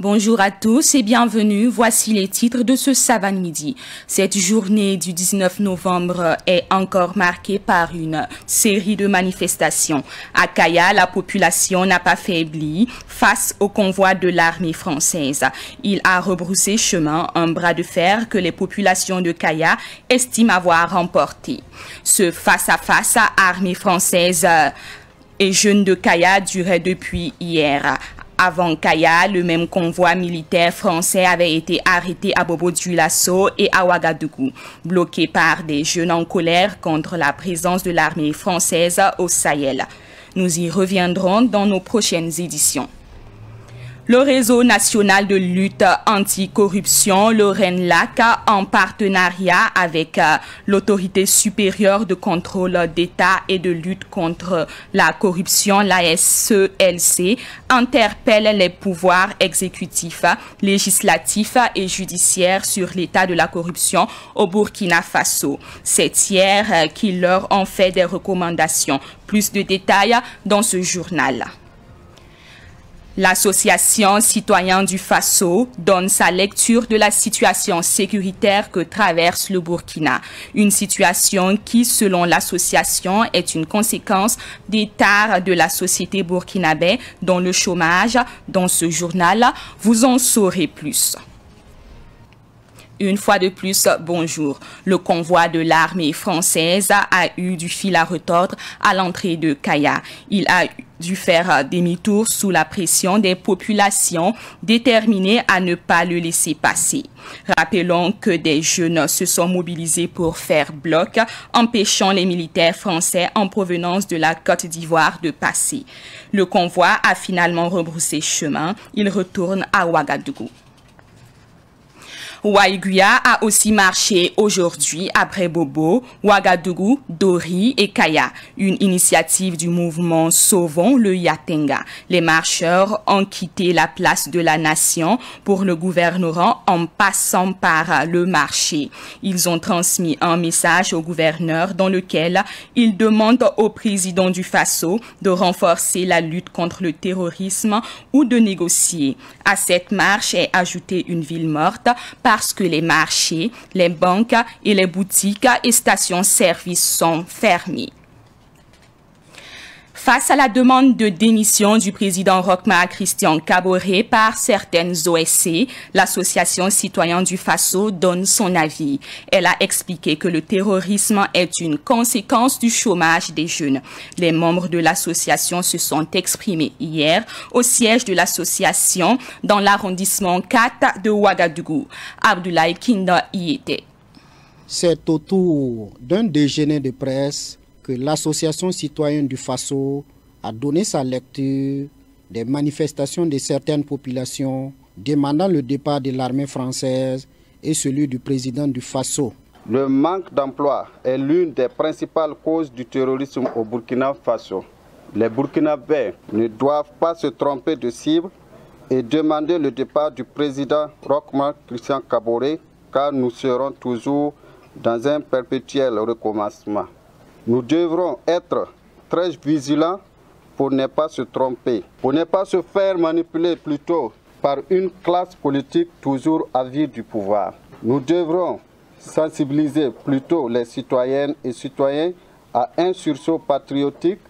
Bonjour à tous et bienvenue. Voici les titres de ce Savane Midi. Cette journée du 19 novembre est encore marquée par une série de manifestations. À Kaya, la population n'a pas faibli face au convoi de l'armée française. Il a rebroussé chemin, un bras de fer que les populations de Kaya estiment avoir remporté. Ce face-à-face armée française et jeunes de Kaya durait depuis hier. Avant Kaya, le même convoi militaire français avait été arrêté à Bobo-Dioulasso et à Ouagadougou, bloqué par des jeunes en colère contre la présence de l'armée française au Sahel. Nous y reviendrons dans nos prochaines éditions. Le réseau national de lutte anticorruption, le RENLAC, en partenariat avec l'autorité supérieure de contrôle d'État et de lutte contre la corruption, l'ASELC, interpelle les pouvoirs exécutifs, législatifs et judiciaires sur l'état de la corruption au Burkina Faso. C'est hier qu'ils leur ont fait des recommandations. Plus de détails dans ce journal. L'Association citoyenne du Faso donne sa lecture de la situation sécuritaire que traverse le Burkina. Une situation qui, selon l'association, est une conséquence des tares de la société burkinabé, dont le chômage. Dans ce journal, vous en saurez plus. Une fois de plus, bonjour. Le convoi de l'armée française a eu du fil à retordre à l'entrée de Kaya. Il a dû faire demi-tour sous la pression des populations déterminées à ne pas le laisser passer. Rappelons que des jeunes se sont mobilisés pour faire bloc, empêchant les militaires français en provenance de la Côte d'Ivoire de passer. Le convoi a finalement rebroussé chemin. Il retourne à Ouagadougou. Waiguya a aussi marché aujourd'hui après Bobo, Ouagadougou, Dori et Kaya, une initiative du mouvement Sauvons le Yatenga. Les marcheurs ont quitté la place de la Nation pour le gouvernorat en passant par le marché. Ils ont transmis un message au gouverneur dans lequel ils demandent au président du Faso de renforcer la lutte contre le terrorisme ou de négocier. À cette marche est ajoutée une ville morte parce que les marchés, les banques et les boutiques et stations-service sont fermés. Face à la demande de démission du président Roch-Marc Christian Kaboré par certaines OSC, l'Association citoyenne du Faso donne son avis. Elle a expliqué que le terrorisme est une conséquence du chômage des jeunes. Les membres de l'association se sont exprimés hier au siège de l'association dans l'arrondissement 4 de Ouagadougou. Abdoulaye Kinda y était. C'est autour d'un déjeuner de presse que l'Association citoyenne du Faso a donné sa lecture des manifestations de certaines populations demandant le départ de l'armée française et celui du président du Faso. Le manque d'emploi est l'une des principales causes du terrorisme au Burkina Faso. Les Burkinabés ne doivent pas se tromper de cible et demander le départ du président Roch-Marc Christian Kaboré, car nous serons toujours dans un perpétuel recommencement. Nous devrons être très vigilants pour ne pas se tromper, pour ne pas se faire manipuler plutôt par une classe politique toujours avide du pouvoir. Nous devrons sensibiliser plutôt les citoyennes et citoyens à un sursaut patriotique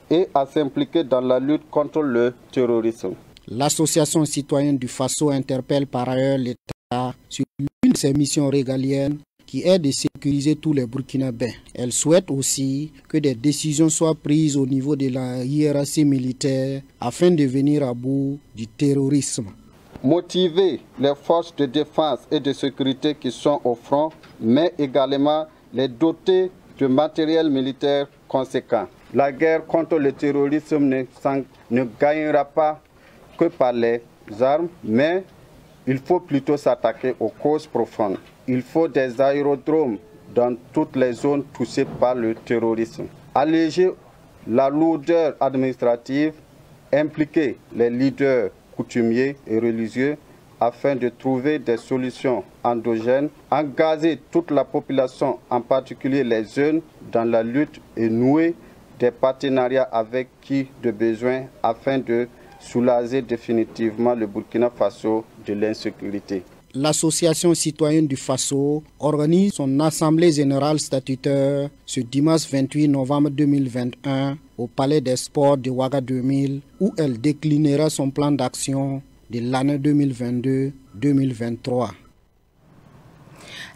et à s'impliquer dans la lutte contre le terrorisme. L'Association citoyenne du Faso interpelle par ailleurs l'État sur l'une de ses missions régaliennes qui est de sécuriser tous les Burkinabés. Elle souhaite aussi que des décisions soient prises au niveau de la hiérarchie militaire afin de venir à bout du terrorisme. Motiver les forces de défense et de sécurité qui sont au front, mais également les doter de matériel militaire conséquent. La guerre contre le terrorisme ne gagnera pas que par les armes, mais il faut plutôt s'attaquer aux causes profondes. Il faut des aérodromes dans toutes les zones touchées par le terrorisme. Alléger la lourdeur administrative, impliquer les leaders coutumiers et religieux afin de trouver des solutions endogènes, engager toute la population, en particulier les jeunes, dans la lutte et nouer des partenariats avec qui de besoin afin de soulager définitivement le Burkina Faso de l'insécurité. L'Association citoyenne du Faso organise son assemblée générale statutaire ce dimanche 28 novembre 2021 au Palais des Sports de Ouaga 2000 où elle déclinera son plan d'action de l'année 2022-2023.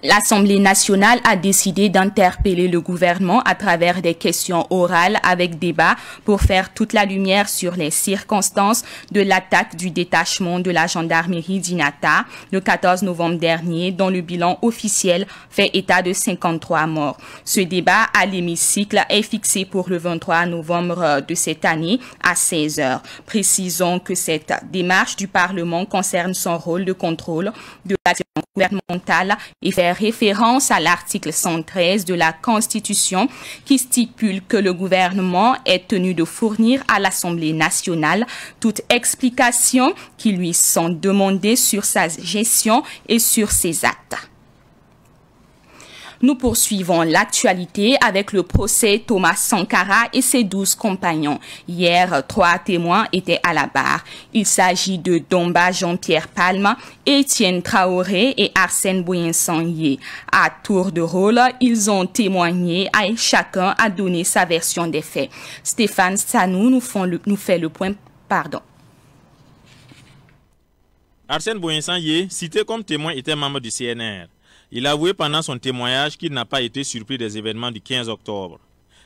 L'Assemblée nationale a décidé d'interpeller le gouvernement à travers des questions orales avec débat pour faire toute la lumière sur les circonstances de l'attaque du détachement de la gendarmerie d'Inata le 14 novembre dernier, dont le bilan officiel fait état de 53 morts. Ce débat à l'hémicycle est fixé pour le 23 novembre de cette année à 16 h. Précisons que cette démarche du Parlement concerne son rôle de contrôle de l'action gouvernementale et fait référence à l'article 113 de la Constitution qui stipule que le gouvernement est tenu de fournir à l'Assemblée nationale toute explication qui lui sont demandées sur sa gestion et sur ses actes. Nous poursuivons l'actualité avec le procès Thomas Sankara et ses 12 compagnons. Hier, 3 témoins étaient à la barre. Il s'agit de Domba Jean-Pierre Palma, Étienne Traoré et Arsène Boyen-Sangye. À tour de rôle, ils ont témoigné et chacun a donné sa version des faits. Stéphane Sanou nous fait le point. Arsène Boyen-Sangye, cité comme témoin, était membre du CNR. Il a avoué pendant son témoignage qu'il n'a pas été surpris des événements du 15 octobre.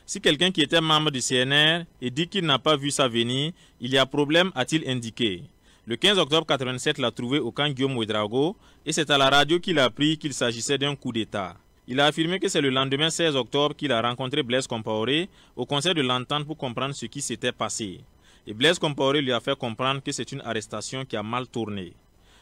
Si quelqu'un qui était membre du CNR et dit qu'il n'a pas vu ça venir, il y a problème, a-t-il indiqué. Le 15 octobre 87 l'a trouvé au camp Guillaume Ouedraogo et c'est à la radio qu'il a appris qu'il s'agissait d'un coup d'État. Il a affirmé que c'est le lendemain 16 octobre qu'il a rencontré Blaise Compaoré au conseil de l'entente pour comprendre ce qui s'était passé. Et Blaise Compaoré lui a fait comprendre que c'est une arrestation qui a mal tourné.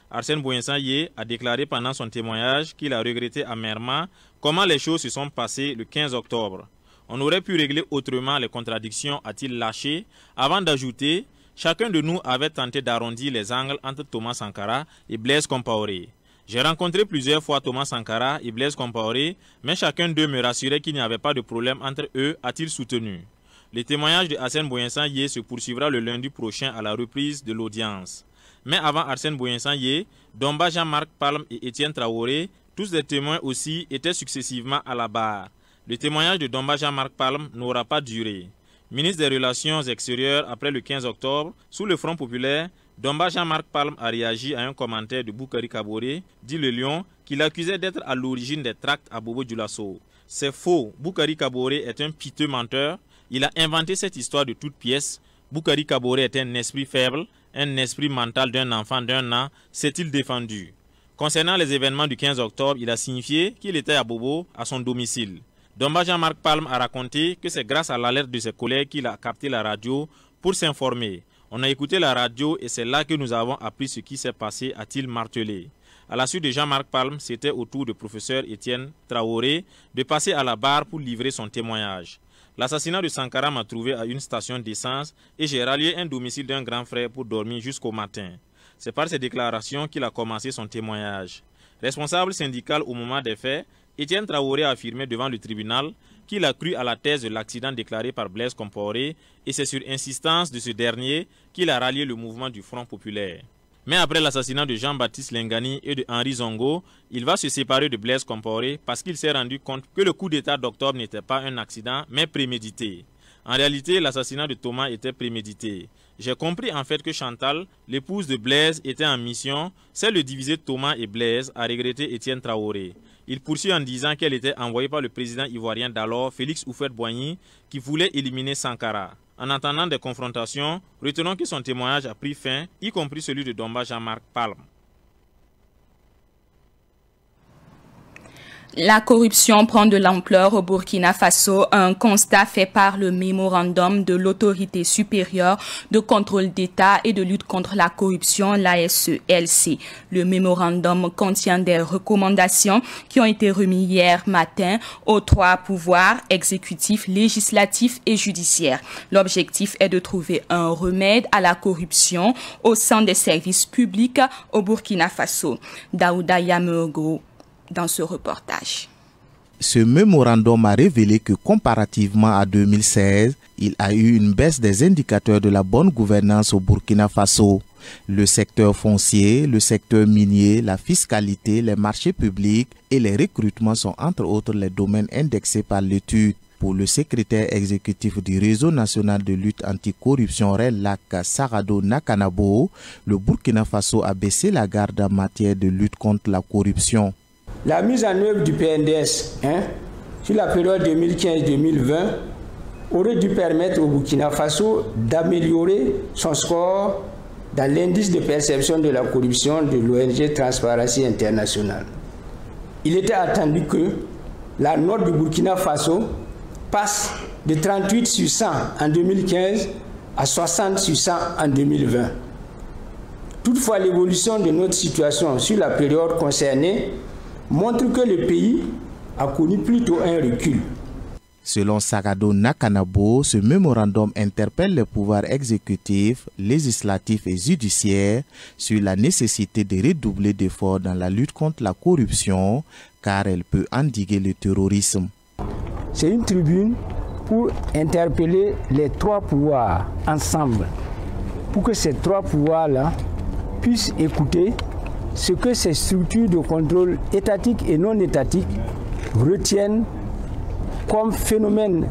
Arsène Boyen-Sangye a déclaré pendant son témoignage qu'il a regretté amèrement comment les choses se sont passées le 15 octobre. On aurait pu régler autrement les contradictions, a-t-il lâché, avant d'ajouter « Chacun de nous avait tenté d'arrondir les angles entre Thomas Sankara et Blaise Compaoré. J'ai rencontré plusieurs fois Thomas Sankara et Blaise Compaoré, mais chacun d'eux me rassurait qu'il n'y avait pas de problème entre eux, a-t-il soutenu. Le témoignage de Arsène Boyen-Sangye se poursuivra le lundi prochain à la reprise de l'audience. Mais avant Arsène Boyen-Sangye, Domba Jean-Marc Palme et Étienne Traoré, tous des témoins aussi, étaient successivement à la barre. Le témoignage de Domba Jean-Marc Palme n'aura pas duré. Ministre des Relations extérieures après le 15 octobre, sous le Front populaire, Domba Jean-Marc Palme a réagi à un commentaire de Boukari Kaboré, dit le Lion, qui l'accusait d'être à l'origine des tracts à Bobo Dioulasso. C'est faux, Boukari Kaboré est un piteux menteur. Il a inventé cette histoire de toutes pièces. Boukari Kaboré est un esprit faible, un esprit mental d'un enfant d'1 an, s'est-il défendu. Concernant les événements du 15 octobre, il a signifié qu'il était à Bobo, à son domicile. Domba Jean-Marc Palme a raconté que c'est grâce à l'alerte de ses collègues qu'il a capté la radio pour s'informer. On a écouté la radio et c'est là que nous avons appris ce qui s'est passé, a-t-il martelé. À la suite de Jean-Marc Palme, c'était au tour du professeur Étienne Traoré de passer à la barre pour livrer son témoignage. L'assassinat de Sankara m'a trouvé à une station d'essence et j'ai rallié un domicile d'un grand frère pour dormir jusqu'au matin. C'est par ces déclarations qu'il a commencé son témoignage. Responsable syndical au moment des faits, Étienne Traoré a affirmé devant le tribunal qu'il a cru à la thèse de l'accident déclaré par Blaise Compaoré et c'est sur insistance de ce dernier qu'il a rallié le mouvement du Front populaire. Mais après l'assassinat de Jean-Baptiste Lengani et de Henri Zongo, il va se séparer de Blaise Compaoré parce qu'il s'est rendu compte que le coup d'État d'octobre n'était pas un accident, mais prémédité. En réalité, l'assassinat de Thomas était prémédité. J'ai compris en fait que Chantal, l'épouse de Blaise, était en mission, celle de diviser Thomas et Blaise, a regretté Étienne Traoré. Il poursuit en disant qu'elle était envoyée par le président ivoirien d'alors, Félix Houphouët-Boigny, qui voulait éliminer Sankara. En entendant des confrontations, retenons que son témoignage a pris fin, y compris celui de Domba Jean-Marc Palme. La corruption prend de l'ampleur au Burkina Faso, un constat fait par le mémorandum de l'autorité supérieure de contrôle d'État et de lutte contre la corruption, l'ASELC. Le mémorandum contient des recommandations qui ont été remises hier matin aux 3 pouvoirs exécutifs, législatifs et judiciaires. L'objectif est de trouver un remède à la corruption au sein des services publics au Burkina Faso. Daouda Yameogo dans ce reportage. Ce mémorandum a révélé que comparativement à 2016, il a eu une baisse des indicateurs de la bonne gouvernance au Burkina Faso. Le secteur foncier, le secteur minier, la fiscalité, les marchés publics et les recrutements sont entre autres les domaines indexés par l'étude. Pour le secrétaire exécutif du Réseau national de lutte anticorruption RELAC, Sarado Nakanabo, le Burkina Faso a baissé la garde en matière de lutte contre la corruption. La mise en œuvre du PNDS sur la période 2015-2020 aurait dû permettre au Burkina Faso d'améliorer son score dans l'indice de perception de la corruption de l'ONG Transparency International. Il était attendu que la note du Burkina Faso passe de 38 sur 100 en 2015 à 60 sur 100 en 2020. Toutefois, l'évolution de notre situation sur la période concernée montre que le pays a connu plutôt un recul. Selon Sarado Nakanabo, ce mémorandum interpelle les pouvoirs exécutifs, législatifs et judiciaires sur la nécessité de redoubler d'efforts dans la lutte contre la corruption, car elle peut endiguer le terrorisme. C'est une tribune pour interpeller les trois pouvoirs ensemble, pour que ces trois pouvoirs-là puissent écouter ce que ces structures de contrôle étatiques et non étatiques retiennent comme phénomène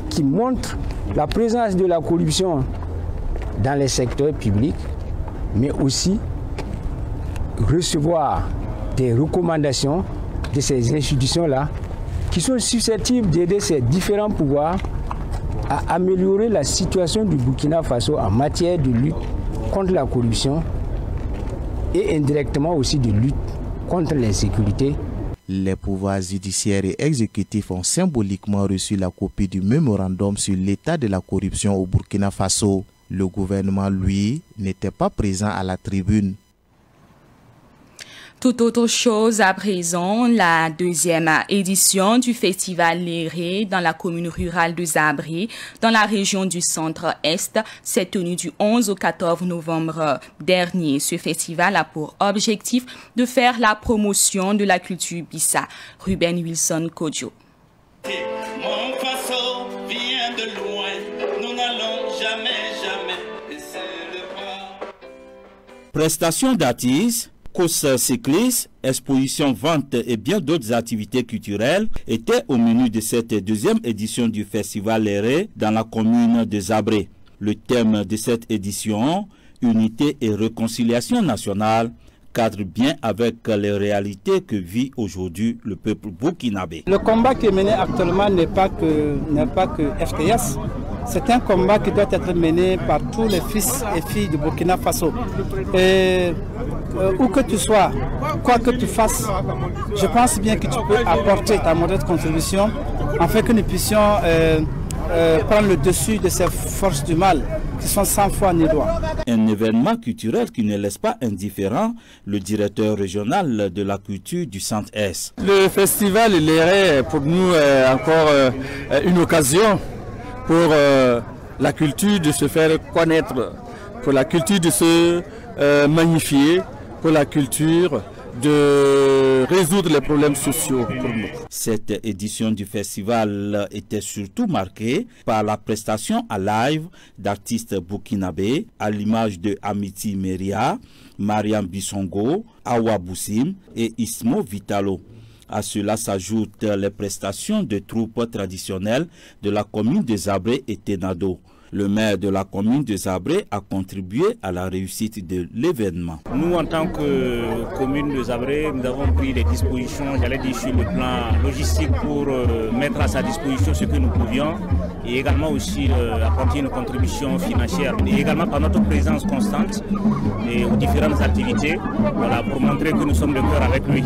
qui montre la présence de la corruption dans les secteurs publics, mais aussi recevoir des recommandations de ces institutions-là qui sont susceptibles d'aider ces différents pouvoirs à améliorer la situation du Burkina Faso en matière de lutte contre la corruption et indirectement aussi de lutte contre l'insécurité. Les pouvoirs judiciaires et exécutifs ont symboliquement reçu la copie du mémorandum sur l'état de la corruption au Burkina Faso. Le gouvernement, lui, n'était pas présent à la tribune. Tout autre chose à présent, la deuxième édition du festival Léré dans la commune rurale de Zabré, dans la région du centre-est, s'est tenue du 11 au 14 novembre dernier. Ce festival a pour objectif de faire la promotion de la culture Bissa. Ruben Wilson Kodjo. Mon Faso vient de loin, nous n'allons jamais baisser le bras. Prestations d'artistes, courses cyclistes, expositions, ventes et bien d'autres activités culturelles étaient au menu de cette deuxième édition du Festival Léré dans la commune de Zabré. Le thème de cette édition, unité et réconciliation nationale, cadre bien avec les réalités que vit aujourd'hui le peuple burkinabé. Le combat qui est mené actuellement n'est pas que FTS. C'est un combat qui doit être mené par tous les fils et filles du Burkina Faso. Et où que tu sois, quoi que tu fasses, je pense bien que tu peux apporter ta modeste contribution afin que nous puissions prendre le dessus de ces forces du mal qui sont sans foi ni loi. Un événement culturel qui ne laisse pas indifférent le directeur régional de la culture du Centre-Est. Le festival Léré est pour nous encore une occasion pour la culture de se faire connaître, pour la culture de se magnifier, pour la culture de résoudre les problèmes sociaux pour nous. Cette édition du festival était surtout marquée par la prestation à live d'artistes burkinabés à l'image de Amiti Meria, Mariam Bissongo, Awa Boussim et Ismo Vitalo. À cela s'ajoutent les prestations de troupes traditionnelles de la commune de Zabré et Tenado. Le maire de la commune de Zabré a contribué à la réussite de l'événement. Nous, en tant que commune de Zabré, nous avons pris des dispositions, j'allais dire sur le plan logistique, pour mettre à sa disposition ce que nous pouvions et également aussi apporter une contribution financière. Et également par notre présence constante et aux différentes activités, voilà, pour montrer que nous sommes de cœur avec lui.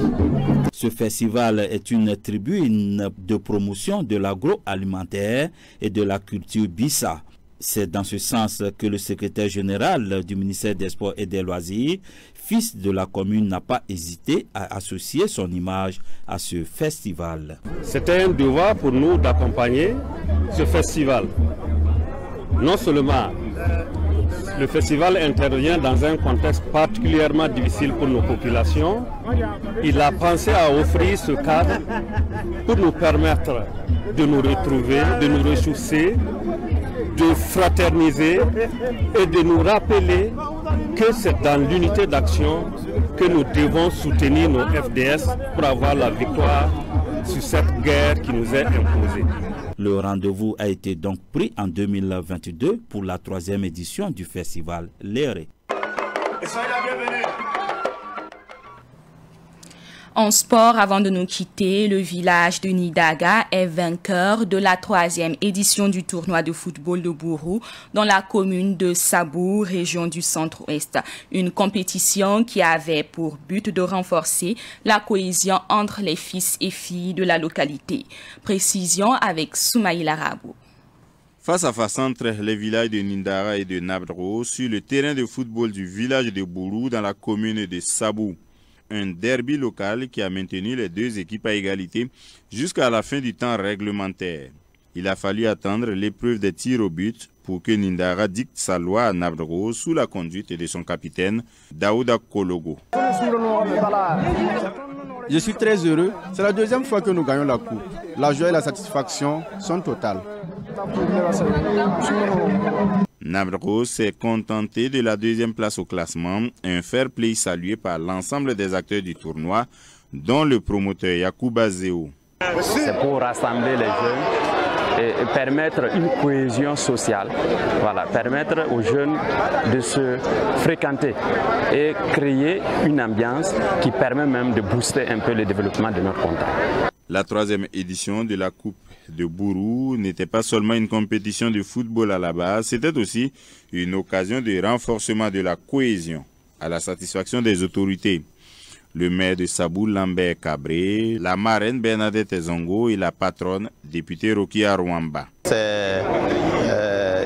Ce festival est une tribune de promotion de l'agroalimentaire et de la culture Bissa. C'est dans ce sens que le secrétaire général du ministère des Sports et des Loisirs, fils de la commune, n'a pas hésité à associer son image à ce festival. C'était un devoir pour nous d'accompagner ce festival. Non seulement Le festival intervient dans un contexte particulièrement difficile pour nos populations. Il a pensé à offrir ce cadre pour nous permettre de nous retrouver, de nous ressourcer, de fraterniser et de nous rappeler que c'est dans l'unité d'action que nous devons soutenir nos FDS pour avoir la victoire sur cette guerre qui nous est imposée. Le rendez-vous a été donc pris en 2022 pour la 3e édition du festival Léré. En sport, avant de nous quitter, le village de Nidaga est vainqueur de la 3e édition du tournoi de football de Bourou dans la commune de Sabou, région du centre-ouest. Une compétition qui avait pour but de renforcer la cohésion entre les fils et filles de la localité. Précision avec Soumaïla Rabou. Face à face entre les villages de Nindara et de Nabdro sur le terrain de football du village de Bourou dans la commune de Sabou. Un derby local qui a maintenu les deux équipes à égalité jusqu'à la fin du temps réglementaire. Il a fallu attendre l'épreuve des tirs au but pour que Nindara dicte sa loi à Nabdro sous la conduite de son capitaine Daouda Kologo. Je suis très heureux. C'est la 2e fois que nous gagnons la coupe. La joie et la satisfaction sont totales. Nabdro s'est contenté de la 2e place au classement, un fair play salué par l'ensemble des acteurs du tournoi, dont le promoteur Yacouba Zéo. C'est pour rassembler les jeunes et permettre une cohésion sociale, voilà, permettre aux jeunes de se fréquenter et créer une ambiance qui permet même de booster un peu le développement de notre contact. La 3e édition de la Coupe de Bourou n'était pas seulement une compétition de football à la base, c'était aussi une occasion de renforcement de la cohésion à la satisfaction des autorités. Le maire de Sabou, Lambert Cabré, la marraine Bernadette Zongo et la patronne, députée Rokia Rwamba. C'est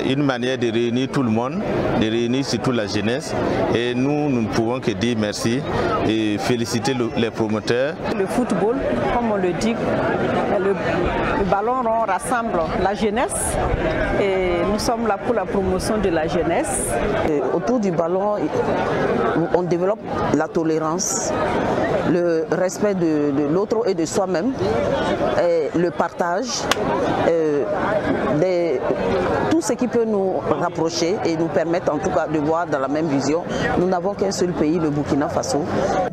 une manière de réunir tout le monde, de réunir surtout la jeunesse. Et nous ne pouvons que dire merci et féliciter les promoteurs. Le football, comme on le dit, le ballon rond rassemble la jeunesse et nous sommes là pour la promotion de la jeunesse. Et autour du ballon, on développe la tolérance, le respect de l'autre et de soi-même, le partage, tout ce qui peut nous rapprocher et nous permettre en tout cas de voir dans la même vision. Nous n'avons qu'un seul pays, le Burkina Faso.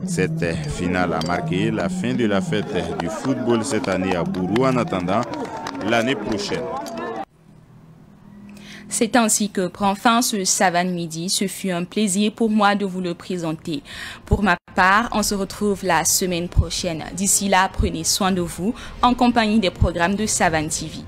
Cette finale a marqué la fin de la fête du football cette année à Bourou en attendant l'année prochaine. C'est ainsi que prend fin ce Savane Midi. Ce fut un plaisir pour moi de vous le présenter. Pour ma part, on se retrouve la semaine prochaine. D'ici là, prenez soin de vous en compagnie des programmes de Savane TV.